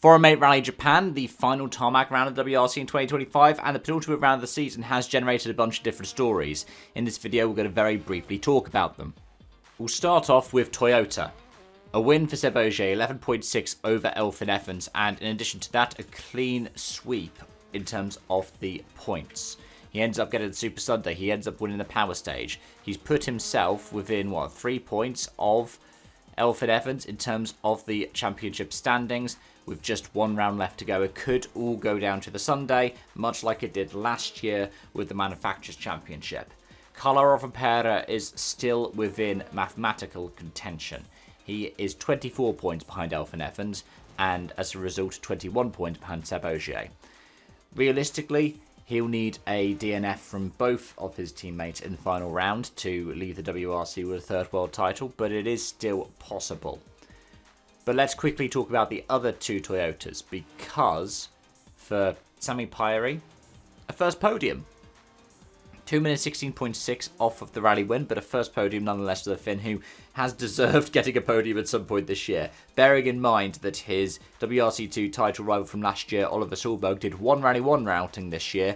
FORUM8 Rally Japan, the final tarmac round of the WRC in 2025, and the penultimate round of the season has generated a bunch of different stories. In this video, we're going to very briefly talk about them. We'll start off with Toyota. A win for Seb Ogier, 11.6 over Elfyn Evans, and in addition to that, a clean sweep in terms of the points. He ends up getting the Super Sunday, he ends up winning the power stage. He's put himself within, 3 points of Elfyn Evans in terms of the championship standings. With just one round left to go, it could all go down to the Sunday, much like it did last year with the Manufacturers' Championship. Carlo Rovanperä is still within mathematical contention. He is 24 points behind Elfyn Evans, and as a result, 21 points behind Seb Ogier. Realistically, he'll need a DNF from both of his teammates in the final round to leave the WRC with a third world title, but it is still possible. But let's quickly talk about the other two Toyotas, because for Sami Pyri, a first podium. 2 minutes 16.6 off of the rally win, but a first podium nonetheless to the Finn, who has deserved getting a podium at some point this year. Bearing in mind that his WRC2 title rival from last year, Oliver Solberg, did one Rally 1 routing this year,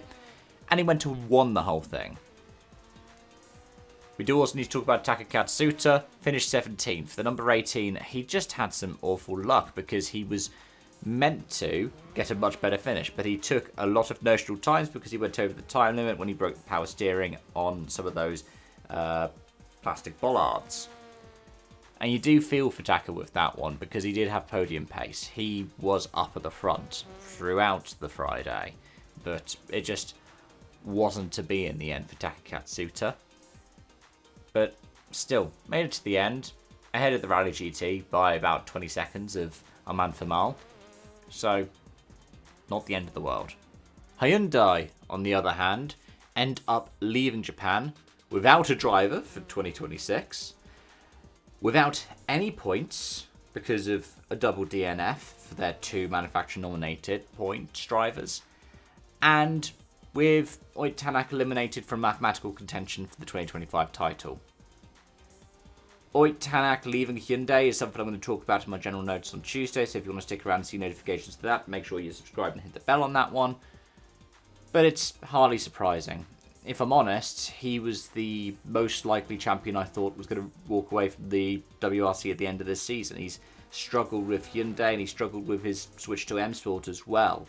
and he went to won the whole thing. We do also need to talk about Taka Katsuta, finished 17th. The number 18, he just had some awful luck because he was meant to get a much better finish, but he took a lot of notional times because he went over the time limit when he broke the power steering on some of those plastic bollards. And you do feel for Taka with that one because he did have podium pace. He was up at the front throughout the Friday, but it just wasn't to be in the end for Taka Katsuta. But still, made it to the end, ahead of the Rally GT by about 20 seconds of Armand Famal. So, not the end of the world. Hyundai, on the other hand, end up leaving Japan without a driver for 2026, without any points because of a double DNF for their two manufacturer-nominated points drivers, and with Oyt Tanak eliminated from mathematical contention for the 2025 title. Oyt Tanak leaving Hyundai is something I'm going to talk about in my general notes on Tuesday, so if you want to stick around and see notifications for that, make sure you subscribe and hit the bell on that one. But it's hardly surprising. If I'm honest, he was the most likely champion I thought was going to walk away from the WRC at the end of this season. He's struggled with Hyundai and he struggled with his switch to M Sport as well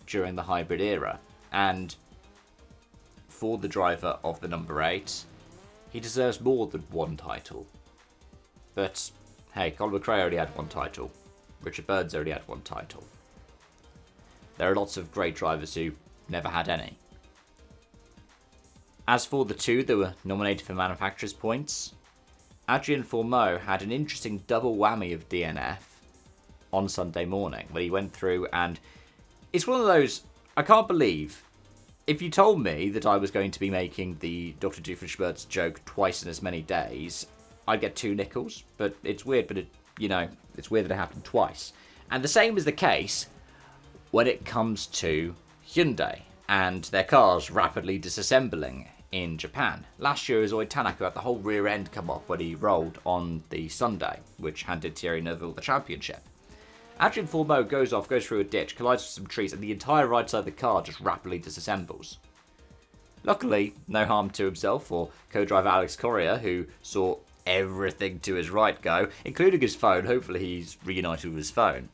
during the hybrid era. And for the driver of the number 8, he deserves more than one title. But hey, Colin McRae already had one title. Richard Burns already had one title. There are lots of great drivers who never had any. As for the two that were nominated for manufacturers' points, Adrien Fourmeau had an interesting double whammy of DNF on Sunday morning, where he went through, and it's one of those, I can't believe. If you told me that I was going to be making the Dr. Doofenshmirtz joke twice in as many days, I'd get 2 nickels. But it's weird, but it's weird that it happened twice. And the same is the case when it comes to Hyundai and their cars rapidly disassembling in Japan. Last year, it was Oyt Tanak who had the whole rear end come off when he rolled on the Sunday, which handed Thierry Neuville the championship. Adrien Fourmeau goes through a ditch, collides with some trees, and the entire right side of the car just rapidly disassembles. Luckily, no harm to himself or co-driver Alex Correa, who saw everything to his right go, including his phone. Hopefully he's reunited with his phone.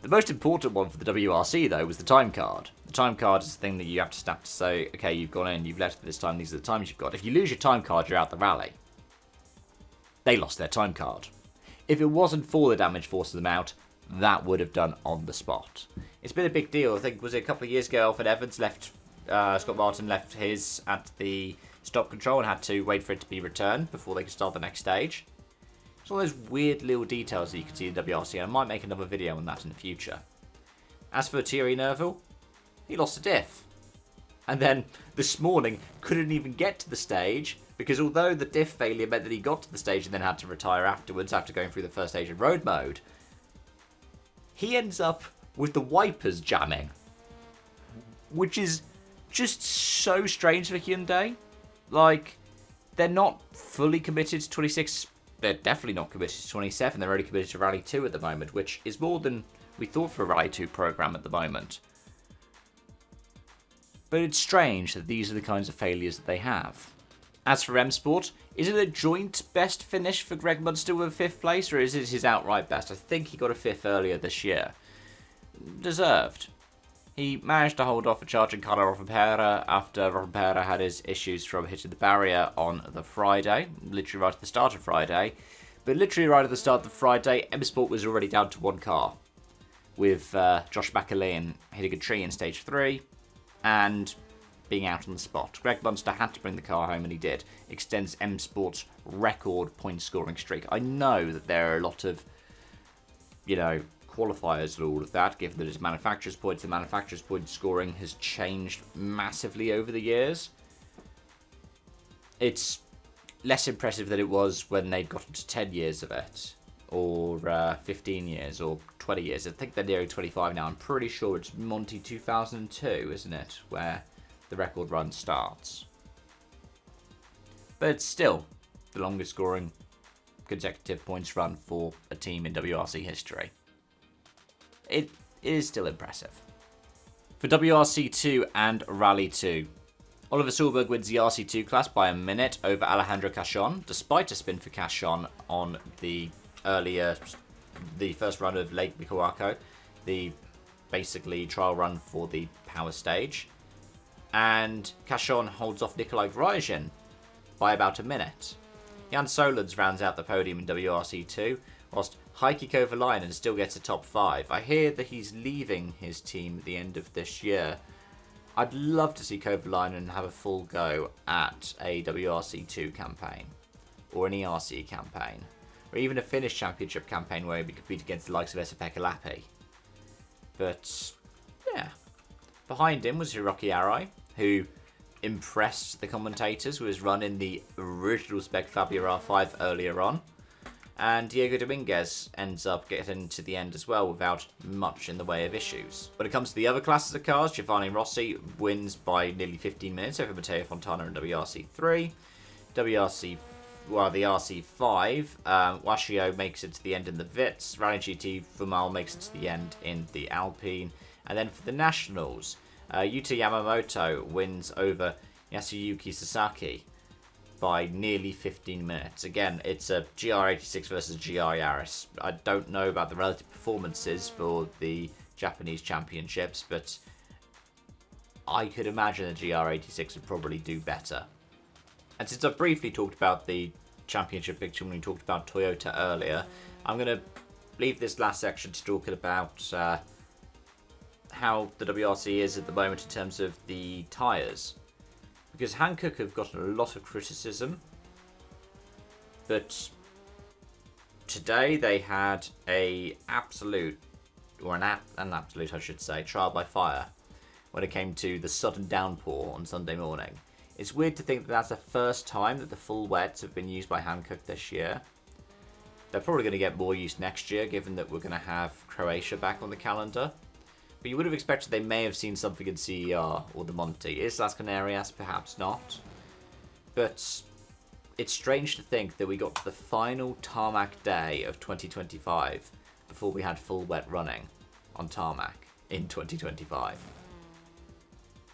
The most important one for the WRC, though, was the time card. The time card is the thing that you have to snap to say, okay, you've gone in, you've left at this time, these are the times you've got. If you lose your time card, you're out the rally. They lost their time card. If it wasn't for the damage forcing them out, that would have done on the spot. It's been a big deal. I think, was it a couple of years ago, Elfyn Evans left, Scott Martin left his at the stop control and had to wait for it to be returned before they could start the next stage. It's all those weird little details that you can see in WRC, and I might make another video on that in the future. As for Thierry Neuville, he lost a diff. And then this morning couldn't even get to the stage because although the diff failure meant that he got to the stage and then had to retire afterwards after going through the first stage in road mode, he ends up with the wipers jamming, which is just so strange for Hyundai. Like, they're not fully committed to 26. They're definitely not committed to 27. They're only committed to Rally 2 at the moment, which is more than we thought for a Rally 2 program at the moment. But it's strange that these are the kinds of failures that they have. As for M Sport, is it a joint best finish for Greg Munster with 5th place, or is it his outright best? I think he got a 5th earlier this year. Deserved. He managed to hold off a charging Carlo Rovanperä after Rovanperä had his issues from hitting the barrier on the Friday, literally right at the start of Friday. But literally right at the start of the Friday, M Sport was already down to 1 car, with Josh McAleen hitting a tree in stage 3 and being out on the spot. Greg Munster had to bring the car home, and he did. Extends M Sport's record point scoring streak. I know that there are a lot of, qualifiers and all of that, given that it's manufacturer's points. The manufacturer's point scoring has changed massively over the years. It's less impressive than it was when they'd gotten to 10 years of it, or 15 years, or 20 years. I think they're nearing 25 now. I'm pretty sure it's Monty 2002, isn't it, where the record run starts. But it's still the longest scoring consecutive points run for a team in WRC history. It is still impressive. For WRC2 and Rally 2, Oliver Solberg wins the RC2 class by a minute over Alejandro Cachon, despite a spin for Cachon on the first run of Lake Micoaco, the basically trial run for the power stage. And Cachon holds off Nikolai Grajin by about a minute. Jan Solans rounds out the podium in WRC2, whilst Heikki Kovalainen still gets a top 5. I hear that he's leaving his team at the end of this year. I'd love to see Kovalainen have a full go at a WRC2 campaign, or an ERC campaign, or even a Finnish Championship campaign where he could compete against the likes of Esa-Pekka Lappi. But, yeah. Behind him was Hiroki Arai, who impressed the commentators with his run in the original spec Fabia R5 earlier on. And Diego Dominguez ends up getting to the end as well without much in the way of issues. When it comes to the other classes of cars, Giovanni Rossi wins by nearly 15 minutes over Matteo Fontana in WRC3. The RC5, Washio makes it to the end in the Vitz. Rally GT Fumal makes it to the end in the Alpine. And then for the Nationals, Yuta Yamamoto wins over Yasuyuki Sasaki by nearly 15 minutes. Again, it's a GR86 versus GR Yaris. I don't know about the relative performances for the Japanese championships, but I could imagine the GR86 would probably do better. And since I briefly talked about the championship picture when we talked about Toyota earlier, I'm going to leave this last section to talk about how the WRC is at the moment in terms of the tyres. Because Hankook have gotten a lot of criticism, but today they had an absolute trial by fire when it came to the sudden downpour on Sunday morning. It's weird to think that that's the first time that the full wets have been used by Hankook this year. They're probably going to get more use next year, given that we're going to have Croatia back on the calendar. But you would have expected they may have seen something in CER or the Monte. Islas Canarias, perhaps not. But it's strange to think that we got to the final tarmac day of 2025 before we had full wet running on tarmac in 2025.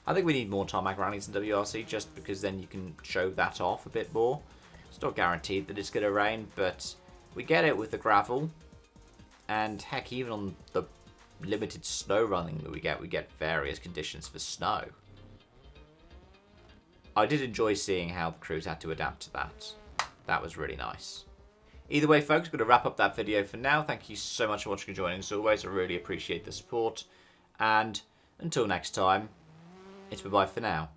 I think we need more tarmac rallies in WRC just because then you can show that off a bit more. It's not guaranteed that it's going to rain, but we get it with the gravel. And heck, even on the limited snow running that we get various conditions for snow. I did enjoy seeing how the crews had to adapt to that. That was really nice. Either way, folks, I'm going to wrap up that video for now. Thank you so much for watching and joining. As always, I really appreciate the support. And until next time, it's bye-bye for now.